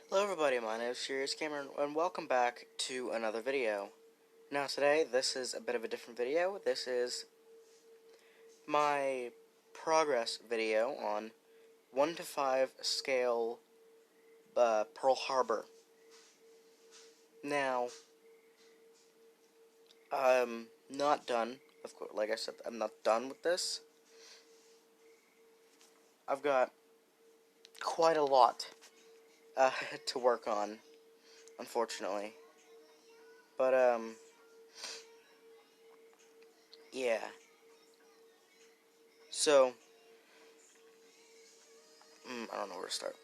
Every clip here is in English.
Hello everybody, my name is Serious Cameron, and welcome back to another video. Now today, this is a bit of a different video. This is my progress video on 1 to 5 scale Pearl Harbor. Now, I'm not done, of course, like I said, I'm not done with this. I've got quite a lot to work on, unfortunately. But, yeah. So, I don't know where to start.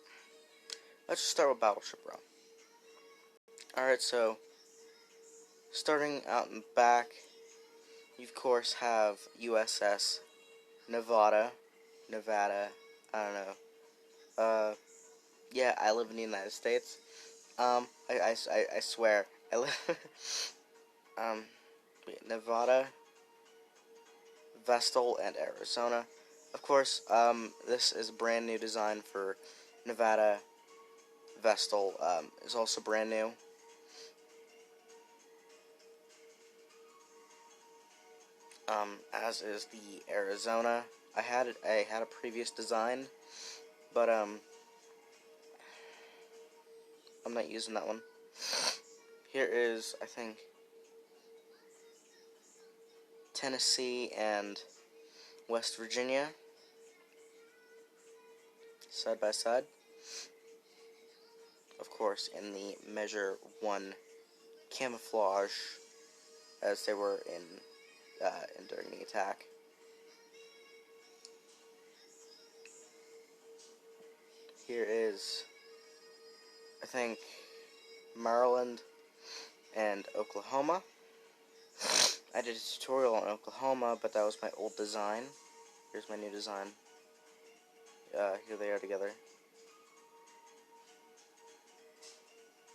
Let's just start with Battleship Row. Alright, so, starting out in the back, you of course have USS Nevada, I don't know. Yeah, I live in the United States. I swear, I live, Nevada, Vestal, and Arizona. Of course, this is a brand new design for Nevada. Vestal, is also brand new. As is the Arizona. I had a previous design, but, I'm not using that one. Here is, I think, Tennessee and West Virginia, side by side. Of course, in the Measure 1 camouflage, as they were in during the attack. Here is, I think, Maryland and Oklahoma. I did a tutorial on Oklahoma, but that was my old design. Here's my new design. Here they are together.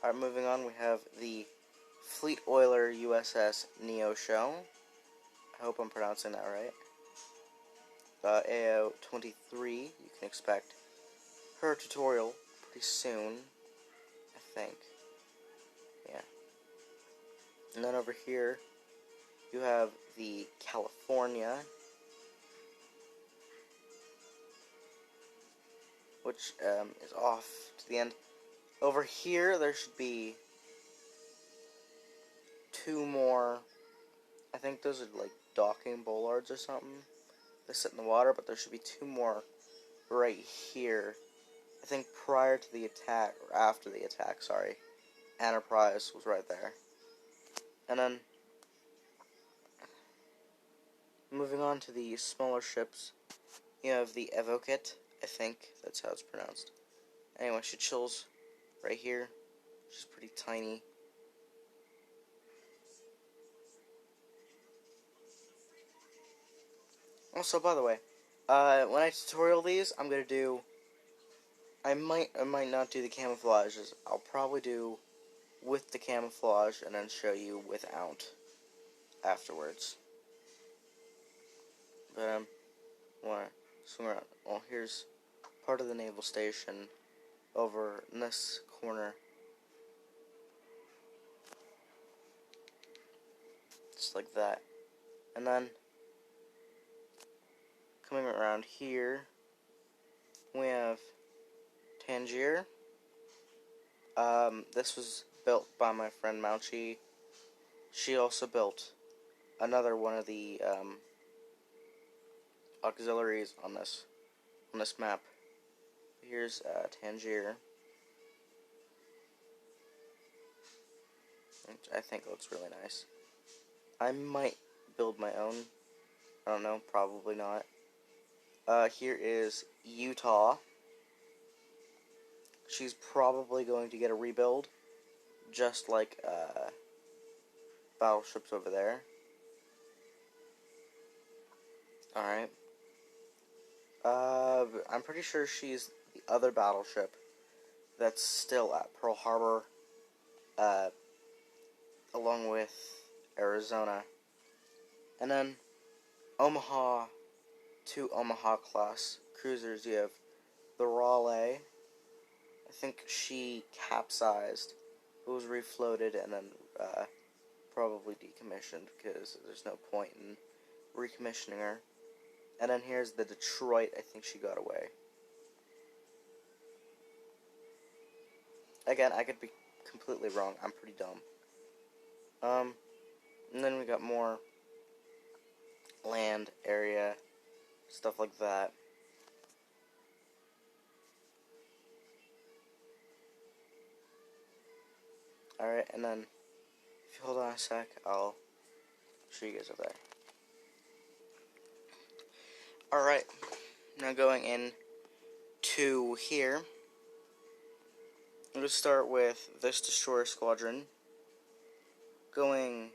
Alright, moving on, we have the Fleet Oiler USS Neosho. I hope I'm pronouncing that right. AO-23, you can expect her tutorial pretty soon, I think. Yeah. And then over here, you have the California, which is off to the end. Over here, there should be 2 more. I think those are like docking bollards or something. They sit in the water, but there should be 2 more right here. I think prior to the attack, or after the attack, sorry. Enterprise was right there. And then, moving on to the smaller ships, you have the Evokit, I think that's how it's pronounced. Anyway, she chills right here. She's pretty tiny. Also, by the way, when I tutorial these, I'm gonna do. I might not do the camouflages. I'll probably do with the camouflage and then show you without afterwards. But I wanna swing around. Well, here's part of the naval station over in this corner. Just like that. And then coming around here, we have Tangier. This was built by my friend Mauchi. She also built another one of the auxiliaries on this map. Here's Tangier, which I think looks really nice. I might build my own. I don't know, probably not. Here is Utah. She's probably going to get a rebuild, just like battleships over there. Alright. I'm pretty sure she's the other battleship that's still at Pearl Harbor, along with Arizona. And then Omaha, 2 Omaha class cruisers. You have the Raleigh, I think she capsized, it was refloated, and then probably decommissioned, because there's no point in recommissioning her. And then here's the Detroit. I think she got away. Again, I could be completely wrong. I'm pretty dumb. And then we got more land area, stuff like that. Alright, and then if you hold on a sec, I'll show you guys over there. Alright, now going in to here, I'm going to start with this destroyer squadron, going,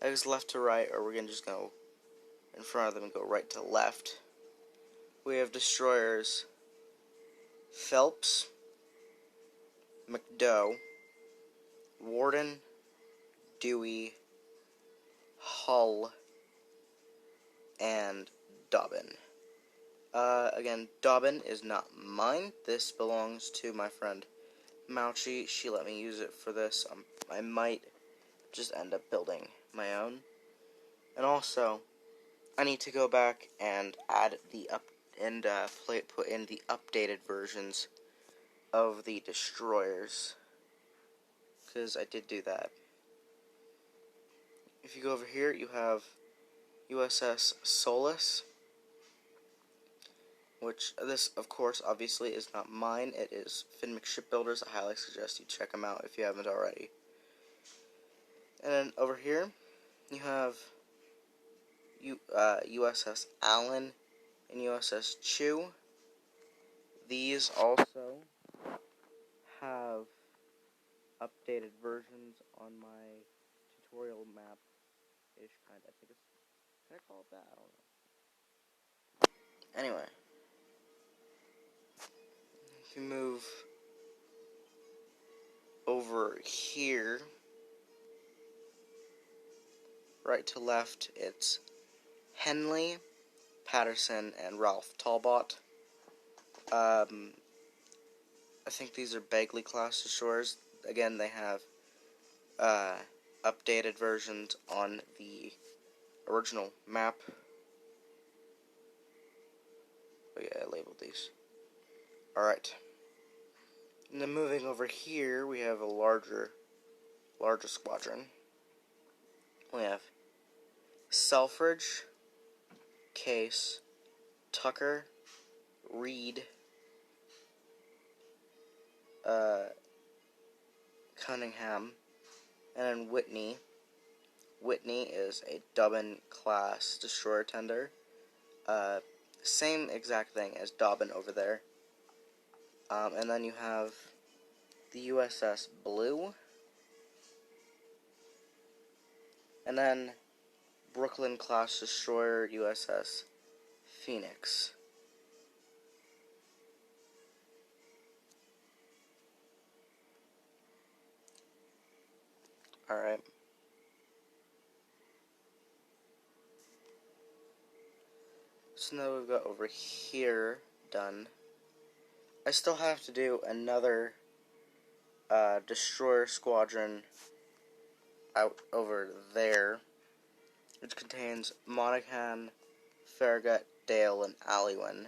I guess, left to right, or we're going to just go in front of them and go right to left. We have destroyers Phelps, McDough, Warden, Dewey, Hull, and Dobbin. Again, Dobbin is not mine. This belongs to my friend Mauchi. She let me use it for this. I might just end up building my own. And also, I need to go back and add the put in the updated versions of the destroyers, because I did do that. If you go over here, you have USS Solus, which this, of course, obviously is not mine. It is Finmick Shipbuilders. I highly suggest you check them out if you haven't already. And then over here, you have USS Allen and USS Chew. These also have updated versions on my tutorial map-ish kind. I think it's, can I call it that? I don't know. Anyway, if you move over here, right to left, it's Henley, Patterson, and Ralph Talbot. I think these are Bagley class destroyers. Again, they have updated versions on the original map. Oh yeah, I labeled these. Alright. And then moving over here, we have a larger squadron. We have Selfridge, Case, Tucker, Reed, Cunningham, and then Whitney. Whitney is a Dobbin class destroyer tender. Same exact thing as Dobbin over there. And then you have the USS Blue, and then Brooklyn class destroyer USS Phoenix. Alright. So now we've got over here done. I still have to do another destroyer squadron out over there, which contains Monaghan, Farragut, Dale, and Alwyn.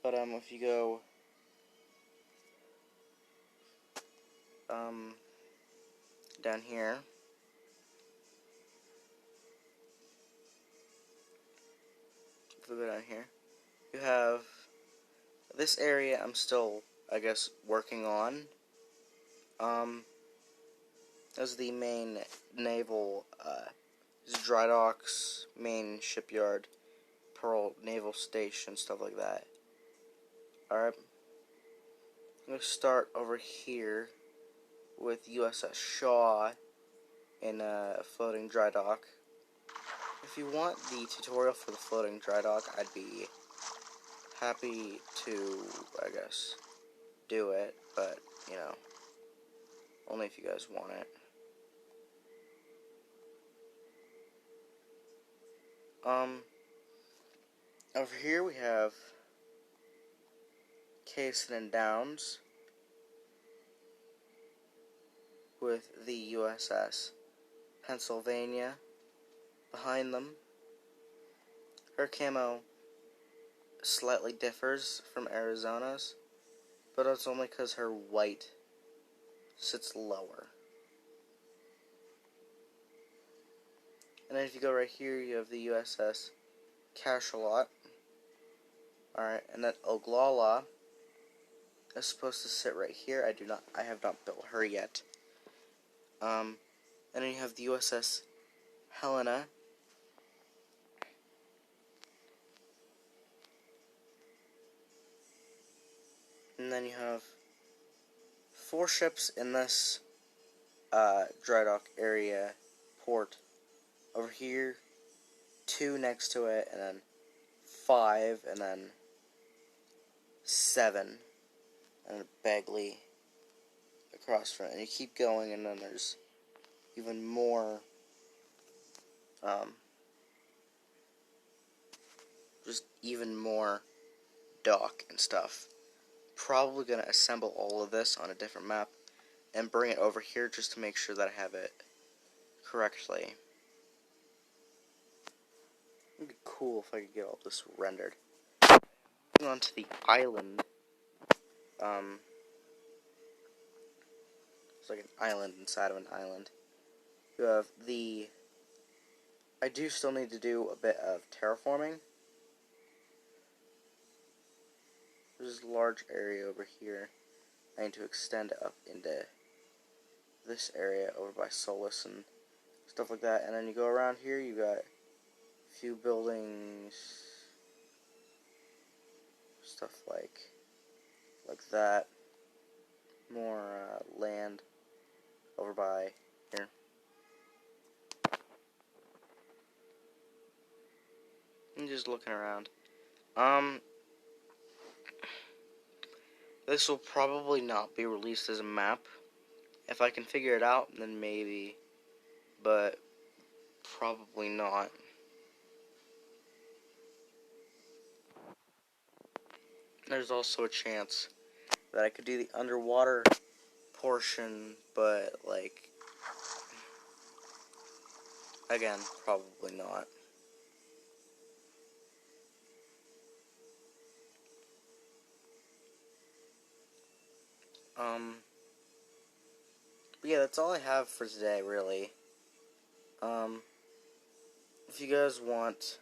But if you go down here, if we go down here, you have this area I'm still, I guess, working on. As the main naval, dry docks, main shipyard, Pearl Naval Station, stuff like that. Alright, I'm going to start over here with USS Shaw in a floating dry dock. If you want the tutorial for the floating dry dock, I'd be happy to, I guess, do it, but, you know, only if you guys want it. Over here we have Casing and Downs with the USS Pennsylvania behind them. Her camo slightly differs from Arizona's, but it's only because her white sits lower. And then if you go right here, you have the USS Cachalot. Alright, and that Oglala is supposed to sit right here. I have not built her yet. And then you have the USS Helena. And then you have 4 ships in this dry dock area port. Over here, 2 next to it, and then 5, and then 7, and a Bagley across front. And you keep going, and then there's even more, just even more dock and stuff. Probably going to assemble all of this on a different map and bring it over here just to make sure that I have it correctly. It'd be cool if I could get all this rendered. Moving on to the island. It's like an island inside of an island. You have the... I do still need to do a bit of terraforming. There's a large area over here. I need to extend it up into this area over by Solus and stuff like that. And then you go around here, you got a few buildings, stuff like that. More land over by here. I'm just looking around. This will probably not be released as a map. If I can figure it out, then maybe. But probably not. There's also a chance that I could do the underwater portion, but, like, again, probably not. But yeah, that's all I have for today, really. If you guys want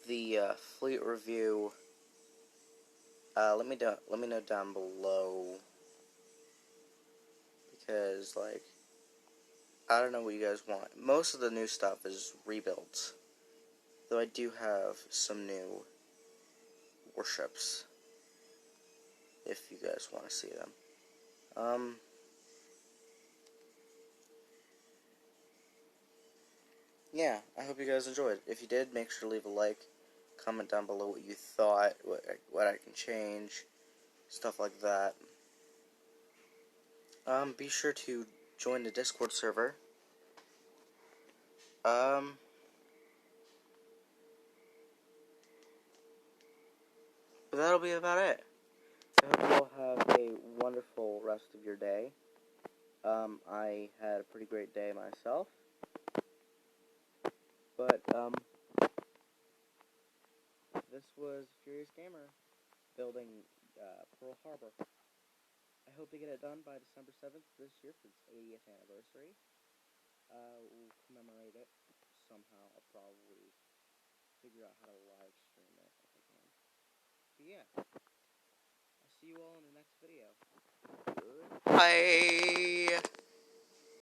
the fleet review, let me know down below, because, like, I don't know what you guys want. Most of the new stuff is rebuilds, though I do have some new warships, if you guys want to see them. Yeah, I hope you guys enjoyed. If you did, make sure to leave a like, comment down below what you thought, what I can change, stuff like that. Be sure to join the Discord server. But that'll be about it. I hope you all have a wonderful rest of your day. I had a pretty great day myself. But, this was Furious Gamer building Pearl Harbor. I hope to get it done by December 7th this year for its 80th anniversary. We'll commemorate it somehow. I'll probably figure out how to live stream it if I can. But yeah, I'll see you all in the next video. Goodbye.